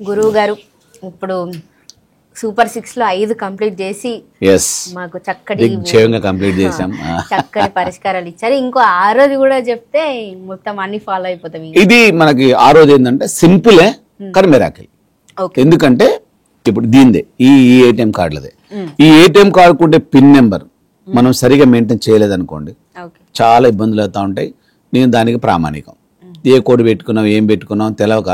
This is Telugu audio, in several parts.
గురువు గారు ఇప్పుడు సూపర్ 6 లో 5 కంప్లీట్ చేసి మాకు చక్కటి కంప్లీట్ చేసాం. చక్కటి పరిష్కారాలు ఇచ్చారు. ఇంకో 6ది కూడా చెప్తే మొత్తం అన్ని ఫాలో అయిపోతాం. ఇది మనకి 6ది ఏంటంటే సింపులే కానీ మిరాకిల్. ఎందుకంటే ఇప్పుడు దీనిదే ఈ ఏటీఎం కార్డులదే. ఈ ఏటీఎం కార్డు ఉంటే పిన్ నెంబర్ మనం సరిగా మెయింటైన్ చేయలేదనుకోండి చాలా ఇబ్బందులు అవుతా ఉంటాయి. నేను దానికి ప్రామాణికం. ఏ కోడ్ పెట్టుకున్నాం ఏం పెట్టుకున్నాం తెలవక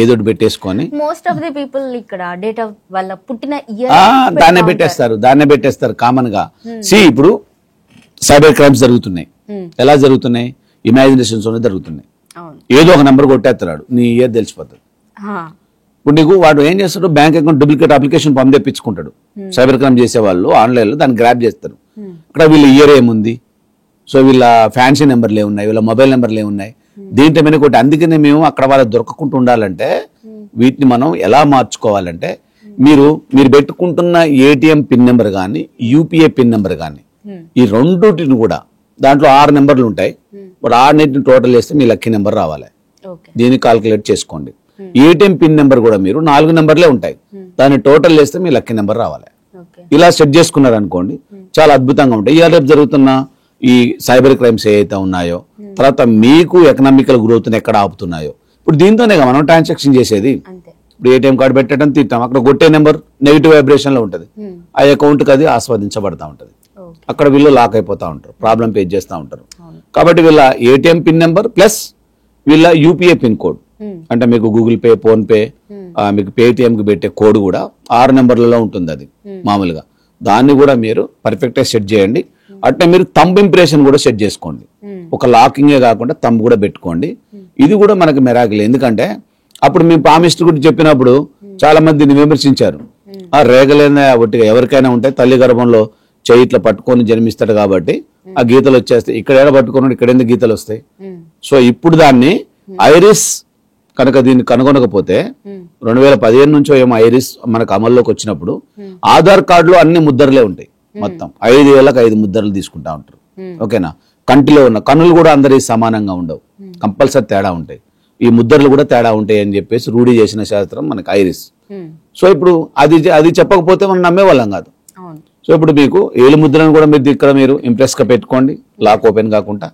ఏదోటి పెట్టేసుకొని మోస్ట్ ఆఫ్ ది పీపుల్ ఇక్కడ డేట్ ఆఫ్ వాళ్ళ పుట్టిన ఇయర్ దాన్నే పెట్టేస్తారు కామన్ గా. ఇప్పుడు సైబర్ క్రైమ్స్ జరుగుతున్నాయి. ఎలా జరుగుతున్నాయి? ఇమాజినేషన్స్ జరుగుతున్నాయి. ఏదో ఒక నెంబర్ కొట్టేస్తున్నాడు, నీ ఇయర్ తెలిసిపోతుంది. ఇప్పుడు నీకు వాడు ఏం చేస్తాడు, bank account duplicate application form తెప్పించుకుంటాడు. సైబర్ క్రైమ్ చేసే వాళ్ళు ఆన్లైన్ లో దాన్ని గ్రాప్ చేస్తారు. ఇక్కడ వీళ్ళ ఇయర్ ఏముంది, సో వీళ్ళ ఫ్యాన్సీ నెంబర్లు ఏమున్నాయి, వీళ్ళ మొబైల్ నెంబర్లు ఏమున్నాయి, దీంట్లో మీద కొట్టి. అందుకనే మేము అక్కడ వాళ్ళకి దొరకకుండా ఉండాలంటే వీటిని మనం ఎలా మార్చుకోవాలంటే మీరు పెట్టుకుంటున్న ఏటీఎం పిన్ నెంబర్ కానీ యూపీఐ పిన్ నెంబర్ కానీ ఈ రెండుటిని కూడా దాంట్లో 6 నెంబర్లు ఉంటాయి. ఇప్పుడు 6 టోటల్ చేస్తే మీ లక్కీ నెంబర్ రావాలి. దీన్ని కాల్కులేట్ చేసుకోండి. ఏటీఎం పిన్ నెంబర్ కూడా మీరు 4 నెంబర్లే ఉంటాయి, దాన్ని టోటల్ చేస్తే మీ లక్కీ నెంబర్ రావాలి. ఇలా సెట్ చేసుకున్నారు అనుకోండి చాలా అద్భుతంగా ఉంటాయి. ఇవాళ రేపు జరుగుతున్న ఈ సైబర్ క్రైమ్స్ ఏవైతే ఉన్నాయో, తర్వాత మీకు ఎకనామికల్ గ్రోత్ ఎక్కడ ఆపుతున్నాయో, ఇప్పుడు దీంతోనే మనం ట్రాన్సాక్షన్ చేసేది. ఇప్పుడు ఏటీఎం కార్డు పెట్టడం తీద్దాం, అక్కడ కొట్టే నెంబర్ నెగిటివ్ వైబ్రేషన్ లో ఉంటుంది, ఆ అకౌంట్ కి అది ఆస్వాదించబడతా ఉంటుంది. అక్కడ వీళ్ళు లాక్ అయిపోతా ఉంటారు, ప్రాబ్లం ఫేస్ చేస్తూ ఉంటారు. కాబట్టి వీళ్ళ ఏటీఎం పిన్ నెంబర్ ప్లస్ వీళ్ళ యూపీఐ పిన్ కోడ్, అంటే మీకు గూగుల్ పే, ఫోన్ పే, మీకు పేటిఎం కి పెట్టే కోడ్ కూడా 6 నెంబర్లలో ఉంటుంది. అది మామూలుగా దాన్ని కూడా మీరు పర్ఫెక్ట్ గా సెట్ చేయండి. అట్లా మీరు థంబ్ ఇంప్రెషన్ కూడా సెట్ చేసుకోండి. ఒక లాకింగే కాకుండా థంబ్ కూడా పెట్టుకోండి. ఇది కూడా మనకి మెరాకిల్. ఎందుకంటే అప్పుడు మేము పామిస్ట్ గురించి చెప్పినప్పుడు చాలా మంది దీన్ని విమర్శించారు. ఆ రేగలేని ఒట్టిగా ఎవరికైనా ఉంటే తల్లి గర్భంలో చేయి ఇట్లా పట్టుకొని జన్మిస్తాడు కాబట్టి ఆ గీతలు వచ్చేస్తాయి. ఇక్కడ ఏడ పట్టుకున్నాడు, ఇక్కడ ఎందుకు గీతలు వస్తాయి? సో ఇప్పుడు దాన్ని ఐరిస్ కనుక దీన్ని కనుగొనకపోతే 2015 నుంచో ఏమో ఐరిస్ మనకు అమల్లోకి వచ్చినప్పుడు ఆధార్ కార్డులో అన్ని ముద్రలే ఉంటాయి. మొత్తం 5 ఏళ్ళకి 5 ముద్రలు తీసుకుంటా ఉంటారు. ఓకేనా? కంటిలో ఉన్న కన్నులు కూడా అందరి సమానంగా ఉండవు, కంపల్సరీ తేడా ఉంటాయి. ఈ ముద్రలు కూడా తేడా ఉంటాయి అని చెప్పేసి రూఢి చేసిన శాస్త్రం మనకి ఐరిస్. సో ఇప్పుడు అది చెప్పకపోతే మనం నమ్మేవాళ్ళం కాదు. సో ఇప్పుడు మీకు ఏలు ముద్రను కూడా మీరు ఇక్కడ మీరు ఇంప్రెస్ గా పెట్టుకోండి, లాక్ ఓపెన్ కాకుండా.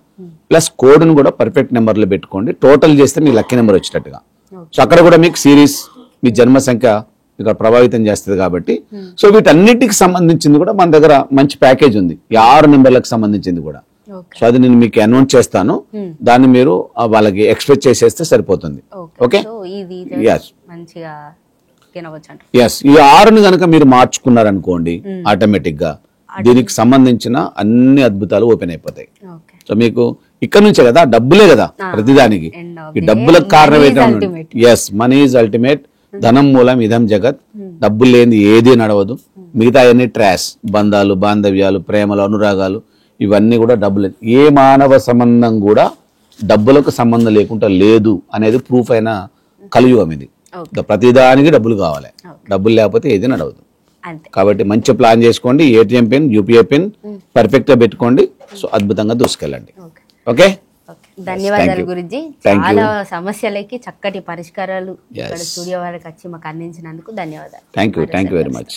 ప్లస్ కోడ్ను కూడా పర్ఫెక్ట్ నెంబర్లో పెట్టుకోండి. టోటల్ చేస్తే మీ లక్కీ నెంబర్ వచ్చేటట్టుగా. సో అక్కడ కూడా మీకు సిరీస్, మీ జన్మ సంఖ్య ఇక్కడ ప్రభావితం చేస్తుంది కాబట్టి. సో వీటన్నిటికి సంబంధించింది కూడా మన దగ్గర మంచి ప్యాకేజ్ ఉంది, 6 నెంబర్లకు సంబంధించింది కూడా. సో అది నేను మీకు అనౌన్స్ చేస్తాను, దాన్ని మీరు వాళ్ళకి ఎక్స్ప్రెస్ చేసేస్తే సరిపోతుంది. ఓకే, ఈ 6ని కనుక మీరు మార్చుకున్నారనుకోండి ఆటోమేటిక్ గా దీనికి సంబంధించిన అన్ని అద్భుతాలు ఓపెన్ అయిపోతాయి. సో మీకు ఇక్కడ నుంచే కదా డబ్బులే కదా ప్రతిదానికి. ఈ డబ్బులకు కారణం ఏంటంటే మనీ ఈజ్ అల్టిమేట్, ధనం మూలం ఇదం జగత్. డబ్బులు లేని ఏది నడవదు. మిగతా అన్ని ట్రాష్. బంధాలు, బాంధవ్యాలు, ప్రేమలు, అనురాగాలు ఇవన్నీ కూడా డబ్బులే. ఏ మానవ సంబంధం కూడా డబ్బులకు సంబంధం లేకుండా లేదు అనేది ప్రూఫ్ అయిన కలియుగం ఇది. ప్రతిదానికి డబ్బులు కావాలి, డబ్బులు లేకపోతే ఏది నడవదు. కాబట్టి మంచి ప్లాన్ చేసుకోండి. ATM pin, UPI pin perfect గా పెట్టుకోండి. సో అద్భుతంగా దూసుకెళ్ళండి. ఓకే, ధన్యవాదాలు గురుజీ. చాలా సమస్యలకి చక్కటి పరిష్కారాలు ఇక్కడ స్టూడియో వారికి వచ్చి మాకు అందించినందుకు ధన్యవాదాలు. Thank you very much.